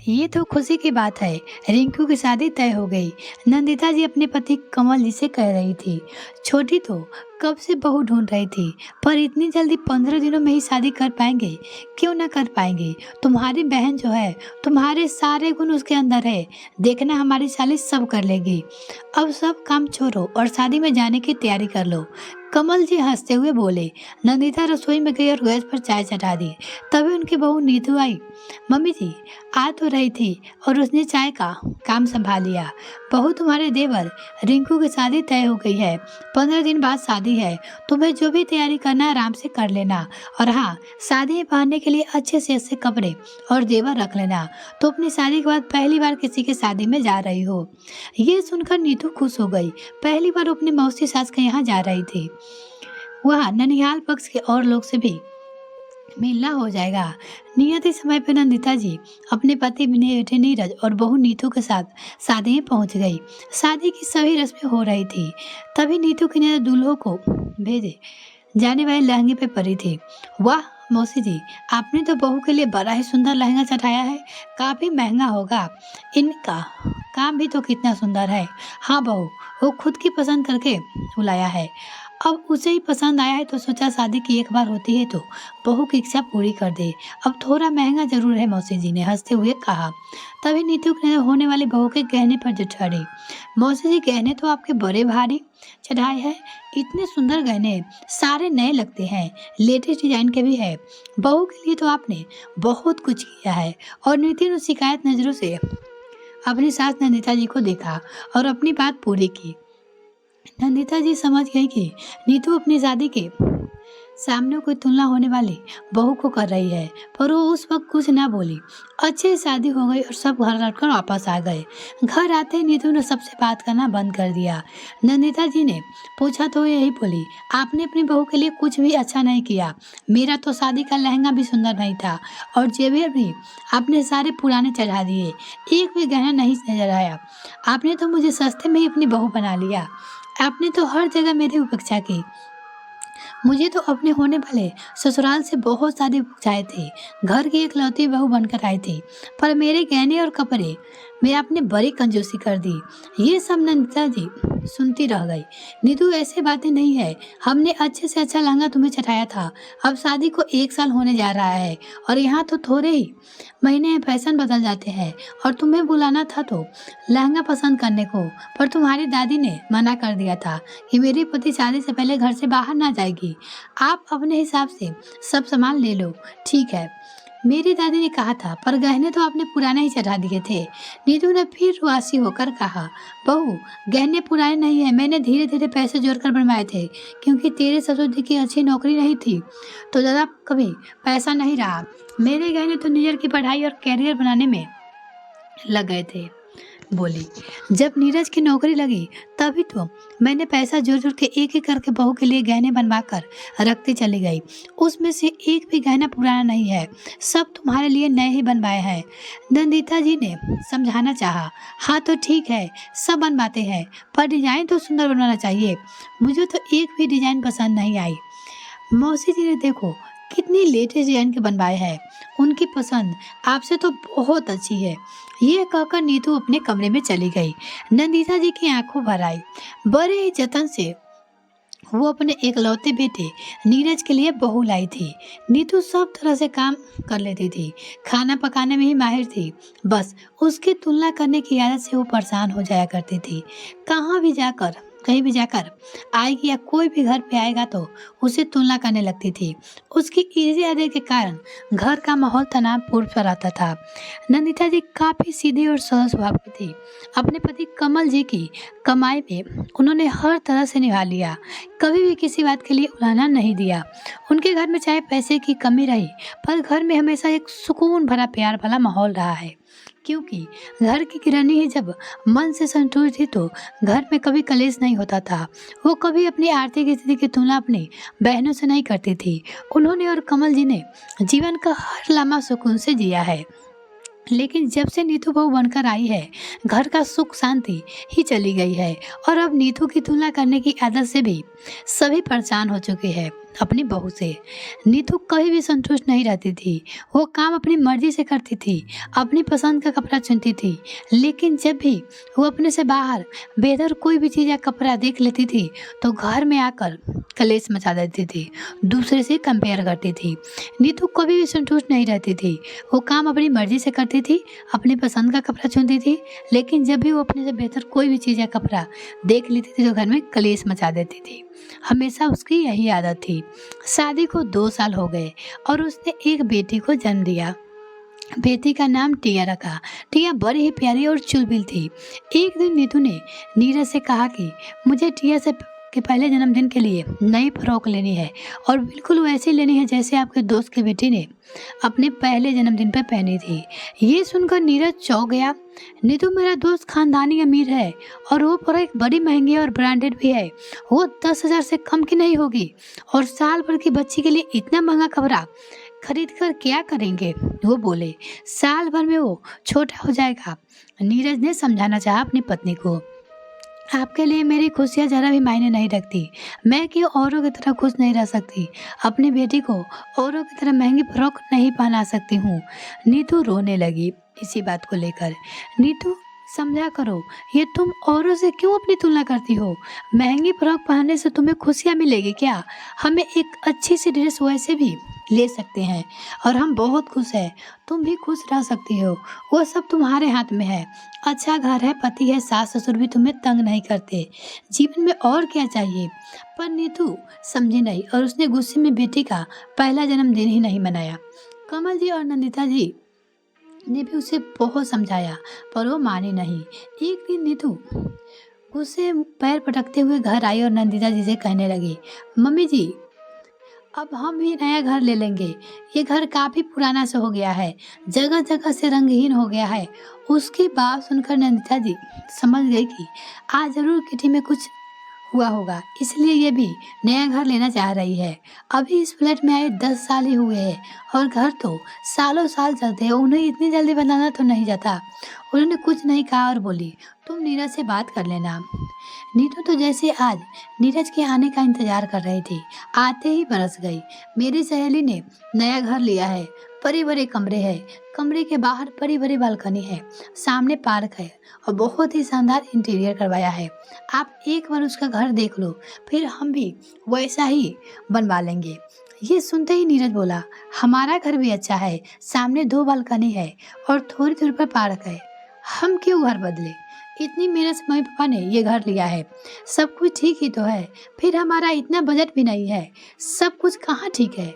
ये तो खुशी की बात है। रिंकू की शादी तय हो गई। नंदिता जी अपने पति कमल जी से कह रही थी। छोटी तो कब से बहू ढूंढ रही थी, पर इतनी जल्दी 15 दिनों में ही शादी कर पाएंगे? क्यों ना कर पाएंगे? तुम्हारी बहन जो है, तुम्हारे सारे गुण उसके अंदर है। देखना हमारी साली सब कर लेगी। अब सब काम छोड़ो और शादी में जाने की तैयारी कर लो। कमल जी हंसते हुए बोले। नंदिता रसोई में गई और गैस पर चाय चढ़ा दी। तभी उनकी बहू नीतू आई। मम्मी जी आ तो रही थी और उसने चाय का काम संभाल लिया। बहू तुम्हारे देवर रिंकू की शादी तय हो गई है। 15 दिन बाद शादी है। तुम्हें जो भी तैयारी करना है आराम से कर लेना। और हाँ, शादी में पहनने के लिए अच्छे से अच्छे कपड़े और जेवर रख लेना। तो अपनी शादी के बाद पहली बार किसी की शादी में जा रही हो। ये सुनकर नीतू खुश हो गई। पहली बार अपनी मौसी सास के यहाँ जा रही थी। वहाँ ननिहाल पक्ष के और लोग से भी मिलना हो जाएगा। नियति समय पर नंदिता जी अपने पति बेटे नीरज और बहू नीतू के साथ शादी में पहुंच गई। शादी की सभी रस्में हो रही थी। तभी नीतू की नजर दूल्हों को भेजे जाने वाले लहंगे पे पड़ी थी। वाह मौसी जी, आपने तो बहू के लिए बड़ा ही सुंदर लहंगा चढ़ाया है। काफी महंगा होगा। इनका काम भी तो कितना सुंदर है। हाँ बहू, वो खुद की पसंद करके बुलाया है। अब उसे ही पसंद आया है तो सोचा शादी की एक बार होती है तो बहू की इच्छा पूरी कर दे। अब थोड़ा महंगा जरूर है, मौसी जी ने हंसते हुए कहा। तभी नीतू ने होने वाली बहू के गहने पर चढ़ी। मौसी जी, गहने तो आपके बड़े भारी चढ़ाए हैं। इतने सुंदर गहने, सारे नए लगते हैं, लेटेस्ट डिजाइन के भी है। बहू के लिए तो आपने बहुत कुछ किया है। और नीति ने शिकायत नजरों से अपनी सास नंदिता जी को देखा और अपनी बात पूरी की। नंदिता जी समझ गई कि नीतू अपनी शादी के सामने कोई तुलना होने वाली बहू को कर रही है, पर वो उस वक्त कुछ ना बोली। अच्छे से शादी हो गई और सब घर लौटकर वापस आ गए। घर आते ही नीतू ने सबसे बात करना बंद कर दिया। नंदिता जी ने पूछा तो यही बोली, आपने अपनी बहू के लिए कुछ भी अच्छा नहीं किया। मेरा तो शादी का लहंगा भी सुंदर नहीं था और जेवर भी आपने सारे पुराने चढ़ा दिए। एक भी गहना नहीं नजर आया। आपने तो मुझे सस्ते में ही अपनी बहू बना लिया। आपने तो हर जगह मेरी उपेक्षा की। मुझे तो अपने होने वाले ससुराल से बहुत सारी उपेक्षाएं थी। घर की इकलौती बहू बनकर आई थी, पर मेरे गहने और कपड़े में आपने बड़ी कंजूसी कर दी। ये सब नंदिता जी सुनती रह गई। नीतू, ऐसी बातें नहीं है। हमने अच्छे से अच्छा लहंगा तुम्हें चढ़ाया था। अब शादी को 1 साल होने जा रहा है और यहाँ तो थोड़े ही महीने में फैशन बदल जाते हैं। और तुम्हें बुलाना था तो लहंगा पसंद करने को, पर तुम्हारी दादी ने मना कर दिया था कि मेरी पति शादी से पहले घर से बाहर ना जाएगी। आप अपने हिसाब से सब सामान ले लो। ठीक है, मेरी दादी ने कहा था, पर गहने तो आपने पुराने ही चढ़ा दिए थे। नीतू ने फिर रुआसी होकर कहा, बहू गहने पुराने नहीं है। मैंने धीरे धीरे पैसे जोड़कर बनवाए थे, क्योंकि तेरे ससुर जी की अच्छी नौकरी नहीं थी तो ज़्यादा कभी पैसा नहीं रहा। मेरे गहने तो नीरज की पढ़ाई और कैरियर बनाने में लग गए थे। बोली, जब नीरज की नौकरी लगी तभी तो मैंने पैसा जोड़ जोड़ के एक एक करके बहू के लिए गहने बनवा कर रखती चली गई। उसमें से एक भी गहना पुराना नहीं है। सब तुम्हारे लिए नए ही बनवाए हैं। नंदिता जी ने समझाना चाहा। हाँ तो ठीक है, सब बनवाते हैं, पर डिजाइन तो सुंदर बनवाना चाहिए। मुझे तो एक भी डिजाइन पसंद नहीं आई। मौसी जी ने देखो कितनी लेटेस्ट डिजाइन के बनवाए हैं। उनकी पसंद आपसे तो बहुत अच्छी है। ये कहकर नीतू अपने कमरे में चली गई। नंदिता जी की आंखों भर आई। बड़े ही जतन से वो अपने एकलौते बेटे नीरज के लिए बहू लाई थी। नीतू सब तरह से काम कर लेती थी, खाना पकाने में ही माहिर थी। बस उसकी तुलना करने की आदत से वो परेशान हो जाया करती थी। कहीं भी जाकर आएगी या कोई भी घर पे आएगा तो उसे तुलना करने लगती थी। उसकी इजी आदत के कारण घर का माहौल तनावपूर्ण सा रहता था। नंदिता जी काफी सीधी और सरल स्वभाव की थी। अपने पति कमल जी की कमाई में उन्होंने हर तरह से निभा लिया। कभी भी किसी बात के लिए उलाहना नहीं दिया। उनके घर में चाहे पैसे की कमी रही, पर घर में हमेशा एक सुकून भरा प्यार वाला माहौल रहा है। क्योंकि घर की गृहिणी ही जब मन से संतुष्ट थी तो घर में कभी कलेश नहीं होता था। वो कभी अपनी आर्थिक स्थिति की तुलना अपनी बहनों से नहीं करती थी। उन्होंने और कमल जी ने जीवन का हर लम्हा सुकून से जिया है। लेकिन जब से नीतू बहू बनकर आई है, घर का सुख शांति ही चली गई है और अब नीतू की तुलना करने की आदत से भी सभी परेशान हो चुके हैं। अपनी बहू से। नीतू कभी भी संतुष्ट नहीं रहती थी। वो काम अपनी मर्जी से करती थी, अपनी पसंद का कपड़ा चुनती थी, लेकिन जब भी वो अपने से बाहर बेहतर कोई भी चीज़ या कपड़ा देख लेती थी तो घर में आकर कलेश मचा देती थी, दूसरे से कंपेयर करती थी। नीतू कभी भी संतुष्ट नहीं रहती थी। वो काम अपनी मर्जी से करती थी, अपनी पसंद का कपड़ा चुनती थी, लेकिन जब भी वो अपने से बेहतर कोई भी चीज़ या कपड़ा देख लेती थी तो घर में कलेश मचा देती थी। हमेशा उसकी यही आदत थी। शादी को 2 साल हो गए और उसने एक बेटी को जन्म दिया। बेटी का नाम टिया रखा। टिया बड़ी ही प्यारी और चुलबुल थी। एक दिन नीतू ने नीरज से कहा कि मुझे टिया से के पहले जन्मदिन के लिए नई फ्रॉक लेनी है और बिल्कुल वैसी लेनी है जैसे आपके दोस्त की बेटी ने अपने पहले जन्मदिन पर पहनी थी। ये सुनकर नीरज चौंक गया। नीतू मेरा दोस्त खानदानी अमीर है और वो पूरा एक बड़ी महंगी और ब्रांडेड भी है। वो 10,000 से कम की नहीं होगी और साल भर की बच्ची के लिए इतना महंगा कपड़ा खरीद कर क्या करेंगे? वो बोले साल भर में वो छोटा हो जाएगा। नीरज ने समझाना चाहा अपनी पत्नी को, आपके लिए मेरी खुशियाँ जरा भी मायने नहीं रखती। मैं क्यों औरों की तरह खुश नहीं रह सकती? अपनी बेटी को औरों की तरह महंगी फ्रॉक नहीं पहना सकती हूँ। नीतू रोने लगी इसी बात को लेकर। नीतू समझा करो, ये तुम औरों से क्यों अपनी तुलना करती हो? महंगी फ्रॉक पहनने से तुम्हें खुशियाँ मिलेगी क्या? हमें एक अच्छी सी ड्रेस वैसे भी ले सकते हैं और हम बहुत खुश हैं। तुम भी खुश रह सकती हो, वो सब तुम्हारे हाथ में है। अच्छा घर है, पति है, सास ससुर भी तुम्हें तंग नहीं करते। जीवन में और क्या चाहिए? पर नीतू समझी नहीं और उसने गुस्से में बेटी का पहला जन्मदिन ही नहीं मनाया। कमल जी और नंदिता जी ने भी उसे बहुत समझाया पर वो मानी नहीं। एक दिन नीतू गुस्से पैर पटकते हुए घर आई और नंदिता जी से कहने लगी, मम्मी जी अब हम भी नया घर ले लेंगे। ये घर काफी पुराना सा हो गया है, जगह जगह से रंगहीन हो गया है। उसकी बात सुनकर नंदिता जी समझ गई कि आज जरूर किटी में कुछ हुआ होगा, इसलिए ये भी नया घर लेना चाह रही है। अभी इस फ्लैट में आए 10 साल ही हुए हैं और घर तो सालों साल चलते हैं, उन्हें इतनी जल्दी बनाना तो नहीं जाता। उन्होंने कुछ नहीं कहा और बोली, तुम नीरज से बात कर लेना। नीतू तो जैसे आज नीरज के आने का इंतजार कर रही थी, आते ही बरस गई। मेरी सहेली ने नया घर लिया है, बड़े बड़े कमरे हैं, कमरे के बाहर बड़ी बड़ी बालकनी है, सामने पार्क है और बहुत ही शानदार इंटीरियर करवाया है। आप एक बार उसका घर देख लो, फिर हम भी वैसा ही बनवा लेंगे। ये सुनते ही नीरज बोला, हमारा घर भी अच्छा है, सामने 2 बालकनी है और थोड़ी दूर पर पार्क है। हम क्यों घर बदले? इतनी मेहनत से मम्मी पापा ने ये घर लिया है, सब कुछ ठीक ही तो है। फिर हमारा इतना बजट भी नहीं है, सब कुछ कहाँ ठीक है?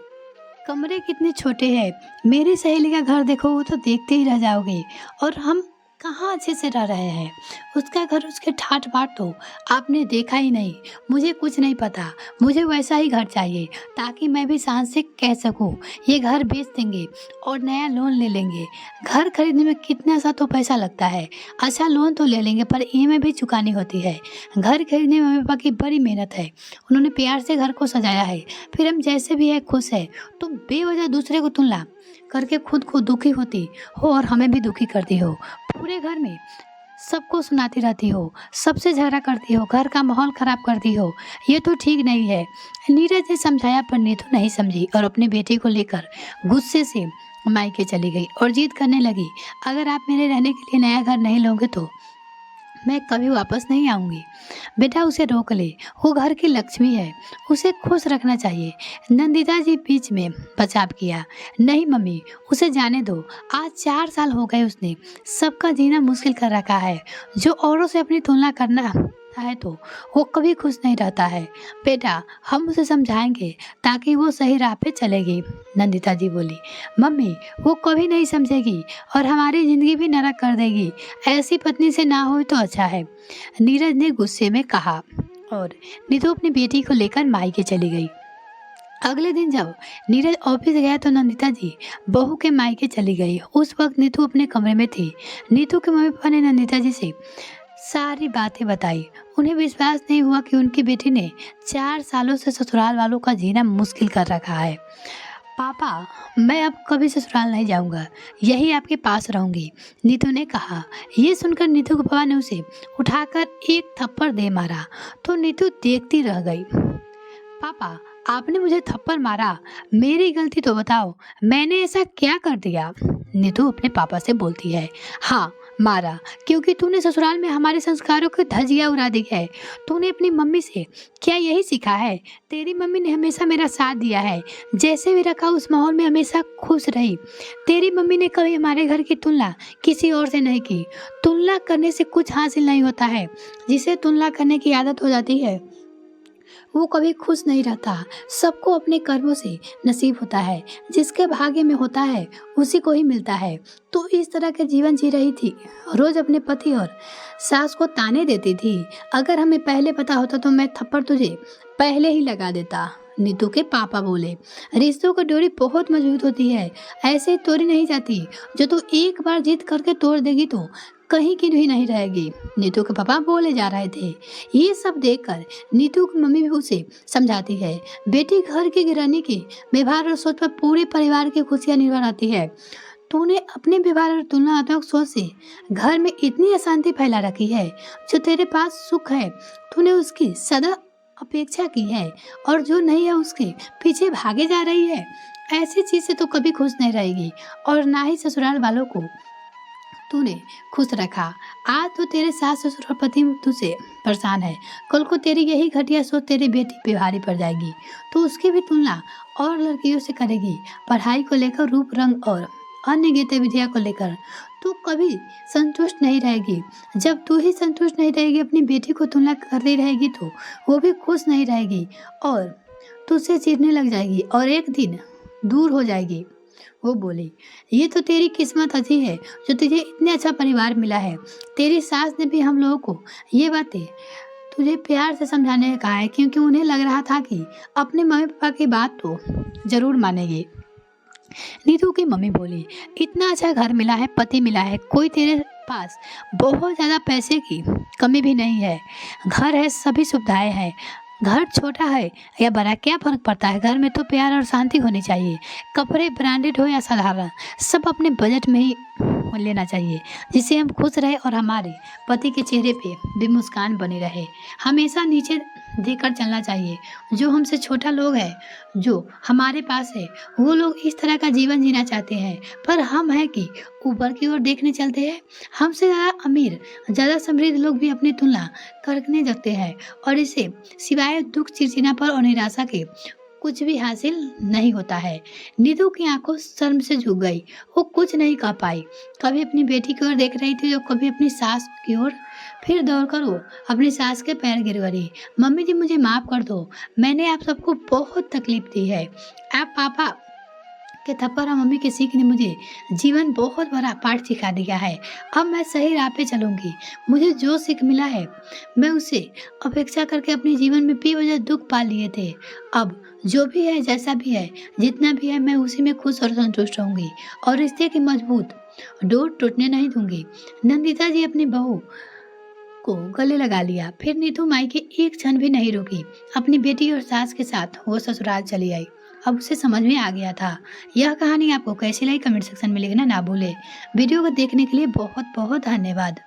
कमरे कितने छोटे हैं। मेरी सहेली का घर देखो, वो तो देखते ही रह जाओगे। और हम कहाँ अच्छे से रह रहे हैं। उसका घर, उसके ठाट बाट तो आपने देखा ही नहीं। मुझे कुछ नहीं पता, मुझे वैसा ही घर चाहिए ताकि मैं भी सांस से कह सकूं ये घर बेच देंगे और नया लोन ले लेंगे। घर खरीदने में कितना सा तो पैसा लगता है। अच्छा लोन तो ले लेंगे पर ईएमआई भी चुकानी होती है। घर खरीदने में मम्मी पापा की बड़ी मेहनत है, उन्होंने प्यार से घर को सजाया है। फिर हम जैसे भी है खुश है, तुम बेवजह दूसरे को तुलना करके खुद को दुखी होती हो और हमें भी दुखी करती हो। पूरे घर में सबको सुनाती रहती हो, सबसे झगड़ा करती हो, घर का माहौल खराब करती हो। ये तो ठीक नहीं है। नीरज ने समझाया पर नीतू नहीं समझी और अपनी बेटी को लेकर गुस्से से मायके चली गई और जिद करने लगी, अगर आप मेरे रहने के लिए नया घर नहीं लोगे तो मैं कभी वापस नहीं आऊँगी। बेटा उसे रोक ले, वो घर की लक्ष्मी है, उसे खुश रखना चाहिए। नंदिता जी बीच में बचाव किया, नहीं मम्मी उसे जाने दो। आज 4 साल हो गए, उसने सबका जीना मुश्किल कर रखा है। जो औरों से अपनी तुलना करना है तो वो कभी खुश नहीं रहता है। बेटा हम उसे समझाएंगे ताकि वो सही राह पे चलेगी। नंदिता जी बोली, मम्मी वो कभी नहीं समझेगी और हमारी ज़िंदगी भी नरक कर देगी। ऐसी पत्नी से ना हो तो अच्छा है, नीरज ने गुस्से में कहा और नीतू अपनी बेटी को लेकर मायके चली गई। अगले दिन जब नीरज ऑफिस गया तो नंदिता जी बहू के मायके चली गई। उस वक्त नीतू अपने कमरे में थी। नीतू के मम्मी पापा ने नंदिता जी से सारी बातें बताई। उन्हें विश्वास नहीं हुआ कि उनकी बेटी ने 4 सालों से ससुराल वालों का जीना मुश्किल कर रखा है। पापा मैं अब कभी ससुराल नहीं जाऊंगा, यही आपके पास रहूंगी, नीतू ने कहा। ये सुनकर नीतू के पापा ने उसे उठाकर एक थप्पड़ दे मारा तो नीतू देखती रह गई। पापा, आपने मुझे थप्पड़ मारा, मेरी गलती तो बताओ, मैंने ऐसा क्या कर दिया? नीतू अपने पापा से बोलती है, हाँ मारा, क्योंकि तूने ससुराल में हमारे संस्कारों की धज्जियां उड़ा दी है। तूने अपनी मम्मी से क्या यही सीखा है? तेरी मम्मी ने हमेशा मेरा साथ दिया है, जैसे भी रखा उस माहौल में हमेशा खुश रही। तेरी मम्मी ने कभी हमारे घर की तुलना किसी और से नहीं की। तुलना करने से कुछ हासिल नहीं होता है। जिसे तुलना करने की आदत हो जाती है वो कभी खुश नहीं रहता। सबको अपने कर्मों से नसीब होता है, जिसके भाग्य में होता है उसी को ही मिलता है। तो इस तरह के जीवन जी रही थी, रोज अपने पति और सास को ताने देती थी। अगर हमें पहले पता होता तो मैं थप्पड़ तुझे पहले ही लगा देता। नीतू के पापा बोले, रिश्तों की डोरी बहुत मजबूत होती है, ऐसे ही तोड़ी नहीं जाती। जो तू एक बार जीत करके तोड़ देगी तो कहीं की भी नहीं रहेगी। नीतू के पापा बोले जा रहे थे। ये सब देखकर नीतू की मम्मी भी उसे समझाती है, बेटी घर की गृहिणी के व्यवहार और सोच पर पूरे परिवार की खुशियां निर्भर रहती है। तूने अपने व्यवहार और तुलनात्मक सोच से घर में इतनी अशांति फैला रखी है। जो तेरे पास सुख है तूने उसकी सदा अपेक्षा की है, और जो नहीं है उसके पीछे भागे जा रही है। ऐसी चीज से तो कभी खुश नहीं रहेगी, और ना ही ससुराल वालों को तूने खुश रखा। आज तो तेरे सास ससुर और पति तुझसे परेशान है, कल को तेरी यही घटिया सोच तेरी बेटी पे भारी पड़ जाएगी। तो उसकी भी तुलना और लड़कियों से करेगी। पढ़ाई को लेकर, रूप रंग और अन्य गतिविधियों को लेकर तू कभी संतुष्ट नहीं रहेगी। जब तू ही संतुष्ट नहीं रहेगी, अपनी बेटी को तुलना करती रहेगी तो वो भी खुश नहीं रहेगी और तुझसे चिढ़ने लग जाएगी और एक दिन दूर हो जाएगी। वो बोली, ये तो तेरी किस्मत अच्छी है जो तुझे इतने अच्छा परिवार मिला है। तेरी सास ने भी हम लोगों को ये बातें तुझे प्यार से समझाने का कहा है, क्योंकि उन्हें लग रहा था कि अपने मम्मी पापा की बात तो जरूर मानेगी। नीतू की मम्मी बोली, इतना अच्छा घर मिला है, पति मिला है, कोई तेरे पास बहुत ज़्यादा पैसे की कमी भी नहीं है। घर है, सभी सुविधाएं हैं। घर छोटा है या बड़ा क्या फर्क पड़ता है, घर में तो प्यार और शांति होनी चाहिए। कपड़े ब्रांडेड हो या साधारण, सब अपने बजट में ही लेना चाहिए, जिससे हम खुश रहे और हमारे पति के चेहरे पे भी मुस्कान बनी रहे। हमेशा नीचे देखकर चलना चाहिए। जो हमसे छोटा लोग हैं, जो हमारे पास है, वो लोग इस तरह का जीवन जीना चाहते हैं, पर हम हैं कि ऊपर की ओर देखने चलते हैं। हमसे ज़्यादा अमीर, ज़्यादा समृद्ध लोग भी अपनी तुलना करने लगते हैं, और इसे सिवाय दुख, चिड़चिड़ापन और निराशा के कुछ भी हासिल नहीं होता है। नीतू की आंखों शर्म से झुक गई। वो कुछ नहीं कह पाई। कभी अपनी बेटी की ओर देख रही थी तो कभी अपनी सास की ओर। फिर दौड़कर वो अपनी सास के पैर गिर गई। मम्मी जी, मुझे माफ कर दो, मैंने आप सबको बहुत तकलीफ दी है। आप पापा के थप्पड़ और मम्मी के सीख ने मुझे जीवन बहुत बड़ा पाठ सिखा दिया है। अब मैं सही राह पे चलूंगी। मुझे जो सीख मिला है मैं उसे अपेक्षा करके अपने जीवन में बेवजह दुख पा लिए थे। अब जो भी है, जैसा भी है, जितना भी है, मैं उसी में खुश और संतुष्ट रहूंगी और रिश्ते की मजबूत डोर टूटने नहीं दूंगी। नंदिता जी अपनी बहू को गले लगा लिया। फिर नीतू माई के एक क्षण भी नहीं रुकी। अपनी बेटी और सास के साथ वो ससुराल चली आई। अब उसे समझ में आ गया था। यह कहानी आपको कैसी लगी कमेंट सेक्शन में लिखना ना भूले। वीडियो को देखने के लिए बहुत बहुत धन्यवाद।